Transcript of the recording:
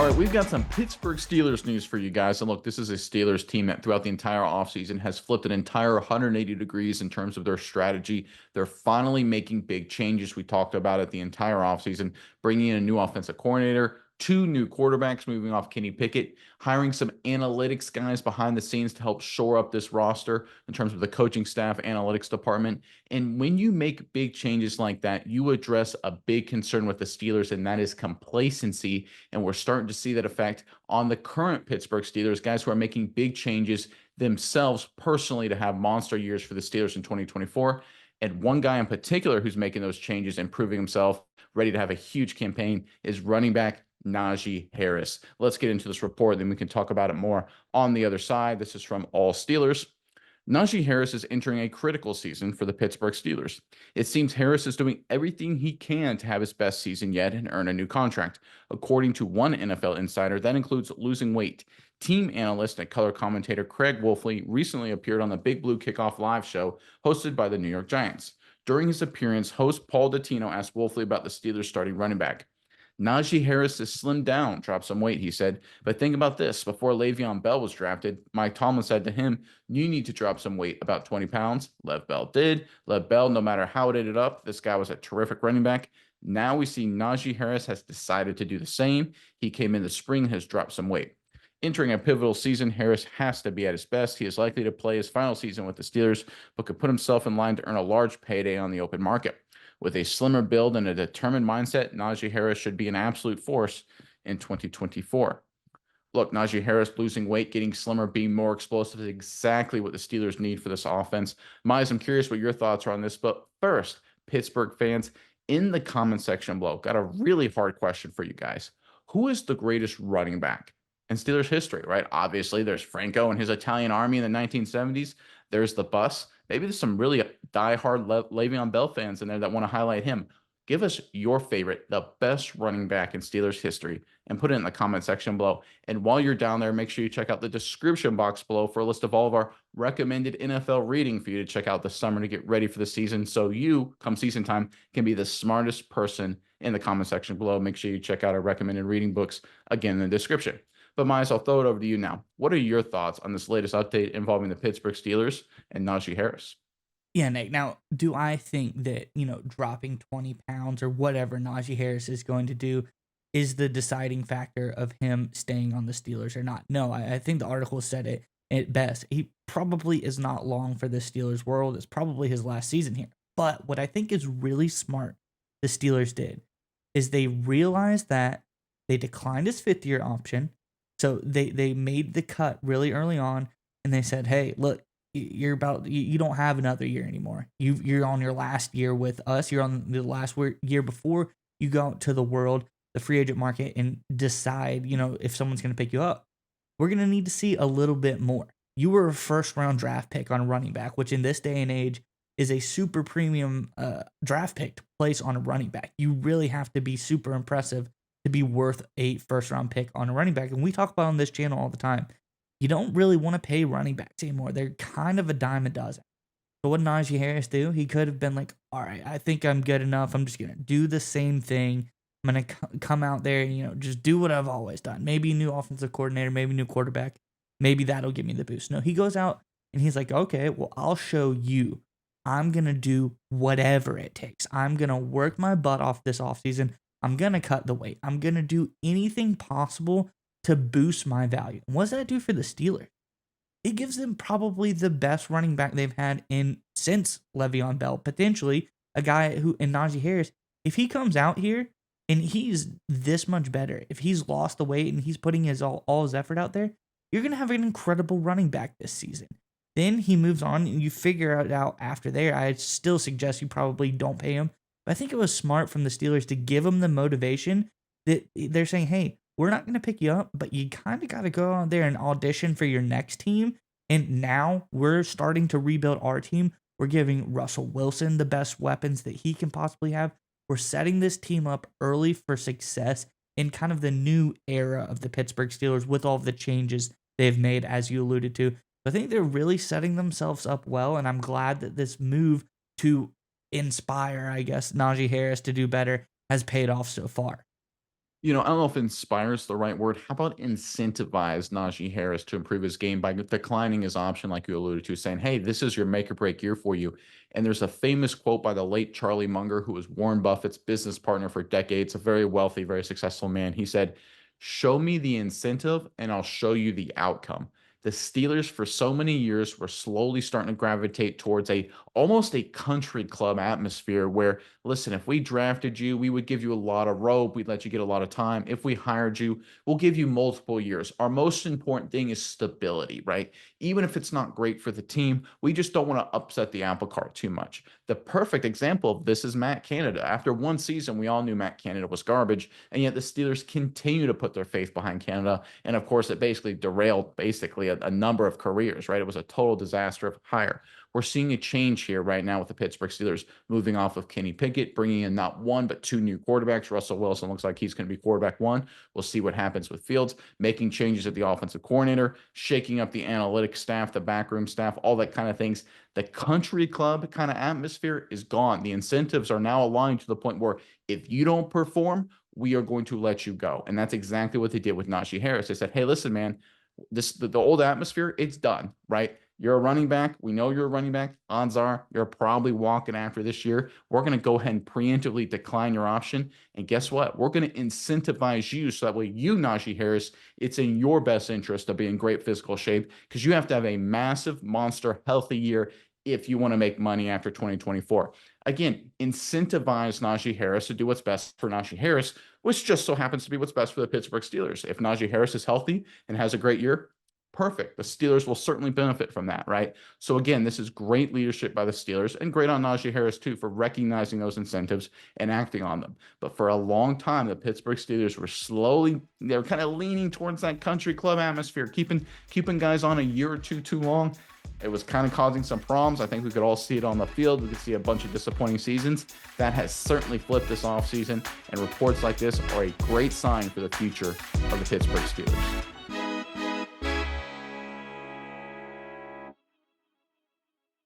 All right, we've got some Pittsburgh Steelers news for you guys. And look, this is a Steelers team that throughout the entire offseason has flipped an entire 180 degrees in terms of their strategy. They're finally making big changes. We talked about it the entire offseason, bringing in a new offensive coordinator, two new quarterbacks, moving off Kenny Pickett, hiring some analytics guys behind the scenes to help shore up this roster in terms of the coaching staff, analytics department. And when you make big changes like that, you address a big concern with the Steelers, and that is complacency. And we're starting to see that effect on the current Pittsburgh Steelers, guys who are making big changes themselves personally to have monster years for the Steelers in 2024. And one guy in particular who's making those changes and proving himself ready to have a huge campaign is running back Najee Harris. Let's get into this report, then we can talk about it more on the other side. This is from All Steelers. Najee Harris is entering a critical season for the Pittsburgh Steelers. It seems Harris is doing everything he can to have his best season yet and earn a new contract. According to one NFL insider, that includes losing weight. Team analyst and color commentator Craig Wolfley recently appeared on the Big Blue Kickoff live show hosted by the New York Giants. During his appearance, host Paul Dottino asked Wolfley about the Steelers' starting running back. Najee Harris has slimmed down, dropped some weight, he said. But think about this. Before Le'Veon Bell was drafted, Mike Tomlin said to him, you need to drop some weight, about 20 pounds. Lev Bell did. Lev Bell, no matter how it ended up, this guy was a terrific running back. Now we see Najee Harris has decided to do the same. He came in the spring and has dropped some weight. Entering a pivotal season, Harris has to be at his best. He is likely to play his final season with the Steelers, but could put himself in line to earn a large payday on the open market. With a slimmer build and a determined mindset, Najee Harris should be an absolute force in 2024. Look, Najee Harris losing weight, getting slimmer, being more explosive is exactly what the Steelers need for this offense. Miles, I'm curious what your thoughts are on this. But first, Pittsburgh fans, in the comment section below, got a really hard question for you guys. Who is the greatest running back in Steelers history, right? Obviously, there's Franco and his Italian army in the 1970s. There's the bus. Maybe there's some really diehard Le'Veon Bell fans in there that want to highlight him. Give us your favorite, the best running back in Steelers history, and put it in the comment section below. And while you're down there, make sure you check out the description box below for a list of all of our recommended NFL reading for you to check out this summer to get ready for the season. So you, come season time, can be the smartest person in the comment section below. Make sure you check out our recommended reading books again in the description. But Miles, I'll throw it over to you now. What are your thoughts on this latest update involving the Pittsburgh Steelers and Najee Harris? Yeah, Nate. Now, do I think that, dropping 20 pounds or whatever Najee Harris is going to do is the deciding factor of him staying on the Steelers or not? No, I think the article said it at best. He probably is not long for the Steelers world. It's probably his last season here. But what I think is really smart the Steelers did is they realized that they declined his fifth-year option. So they made the cut really early on, and they said, hey, look, you don't have another year anymore. You're on your last year with us. You're on the last year before you go out to the world, the free agent market, and decide, if someone's going to pick you up. We're going to need to see a little bit more. You were a first-round draft pick on a running back, which in this day and age is a super premium draft pick to place on a running back. You really have to be super impressive to be worth a first-round pick on a running back. And we talk about on this channel all the time. You don't really want to pay running backs anymore. They're kind of a dime a dozen. So what did Najee Harris do? He could have been like, all right, I think I'm good enough. I'm just going to do the same thing. I'm going to come out there and, just do what I've always done. Maybe a new offensive coordinator, maybe a new quarterback. Maybe that'll give me the boost. No, he goes out and he's like, okay, well, I'll show you. I'm going to do whatever it takes. I'm going to work my butt off this offseason. I'm going to cut the weight. I'm going to do anything possible to boost my value. And what does that do for the Steelers? It gives them probably the best running back they've had since Le'Veon Bell, potentially a guy who, in Najee Harris, if he comes out here and he's this much better, if he's lost the weight and he's putting all his effort out there, you're going to have an incredible running back this season. Then he moves on and you figure it out after there. I still suggest you probably don't pay him. But I think it was smart from the Steelers to give him the motivation that they're saying, hey, we're not going to pick you up, but you kind of got to go out there and audition for your next team. And now we're starting to rebuild our team. We're giving Russell Wilson the best weapons that he can possibly have. We're setting this team up early for success in kind of the new era of the Pittsburgh Steelers with all of the changes they've made, as you alluded to. I think they're really setting themselves up well, and I'm glad that this move to inspire, I guess, Najee Harris to do better has paid off so far. I don't know if inspires the right word. How about incentivize Najee Harris to improve his game by declining his option, like you alluded to, saying, hey, this is your make or break year for you. And there's a famous quote by the late Charlie Munger, who was Warren Buffett's business partner for decades, a very wealthy, very successful man. He said, show me the incentive and I'll show you the outcome. The Steelers for so many years were slowly starting to gravitate towards almost a country club atmosphere where, listen, if we drafted you, we would give you a lot of rope. We'd let you get a lot of time. If we hired you, we'll give you multiple years. Our most important thing is stability, right? Even if it's not great for the team, we just don't want to upset the apple cart too much. The perfect example of this is Matt Canada. After one season, we all knew Matt Canada was garbage, and yet the Steelers continue to put their faith behind Canada. And of course, it basically derailed a number of careers, right? It was a total disaster of hire. We're seeing a change here right now with the Pittsburgh Steelers moving off of Kenny Pickett, bringing in not one, but two new quarterbacks. Russell Wilson looks like he's going to be quarterback one. We'll see what happens with Fields, making changes at the offensive coordinator, shaking up the analytics staff, the backroom staff, all that kind of things. The country club kind of atmosphere is gone. The incentives are now aligned to the point where if you don't perform, we are going to let you go. And that's exactly what they did with Najee Harris. They said, hey, listen, man, the old atmosphere, it's done, right? You're a running back. We know you're a running back. Odds are you're probably walking after this year. We're going to go ahead and preemptively decline your option. And guess what? We're going to incentivize you so that way you, Najee Harris, it's in your best interest to be in great physical shape because you have to have a massive, monster, healthy year if you want to make money after 2024. Again, incentivize Najee Harris to do what's best for Najee Harris, which just so happens to be what's best for the Pittsburgh Steelers. If Najee Harris is healthy and has a great year, perfect. The Steelers will certainly benefit from that, right? So again, this is great leadership by the Steelers and great on Najee Harris too for recognizing those incentives and acting on them. But for a long time, the Pittsburgh Steelers they were kind of leaning towards that country club atmosphere, keeping guys on a year or two too long. It was kind of causing some problems. I think we could all see it on the field. We could see a bunch of disappointing seasons. That has certainly flipped this offseason, and reports like this are a great sign for the future of the Pittsburgh Steelers.